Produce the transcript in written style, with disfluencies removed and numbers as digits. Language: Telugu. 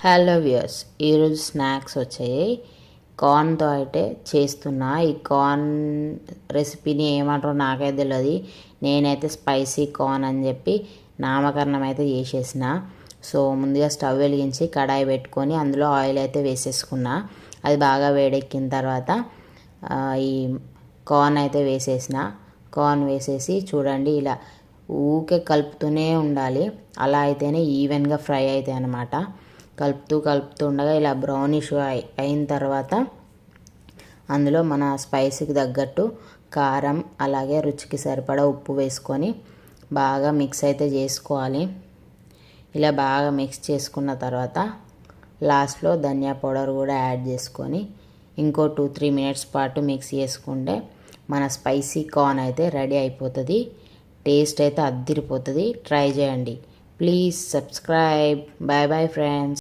హలో వ్యూయర్స్, ఈరోజు స్నాక్స్ వచ్చాయి. కార్న్తో అయితే చేస్తున్నా. ఈ కార్న్ రెసిపీని ఏమంటారో నాకైతే తెలియదు. నేనైతే స్పైసీ కార్న్ అని చెప్పి నామకరణం అయితే చేసేసిన. సో ముందుగా స్టవ్ వెలిగించి కడాయి పెట్టుకొని అందులో ఆయిల్ అయితే వేసేసుకున్నా. అది బాగా వేడెక్కిన తర్వాత ఈ కార్న్ అయితే వేసేసిన. కార్న్ వేసేసి చూడండి, ఇలా ఊకే కలుపుతూనే ఉండాలి. అలా అయితేనే ఈవెన్గా ఫ్రై అవుతాయి అన్నమాట. కలుపుతూ ఉండగా ఇలా బ్రౌనిష్ అయిన తర్వాత అందులో మన స్పైసీకి తగ్గట్టు కారం, అలాగే రుచికి సరిపడా ఉప్పు వేసుకొని బాగా మిక్స్ అయితే చేసుకోవాలి. ఇలా బాగా మిక్స్ చేసుకున్న తర్వాత లాస్ట్లో ధనియా పౌడర్ కూడా యాడ్ చేసుకొని ఇంకో 2-3 మినిట్స్ పాటు మిక్స్ చేసుకుంటే మన స్పైసీ కార్న్ అయితే రెడీ అయిపోతుంది. టేస్ట్ అయితే అద్దిరిపోతుంది. ట్రై చేయండి. Please subscribe. Bye bye friends.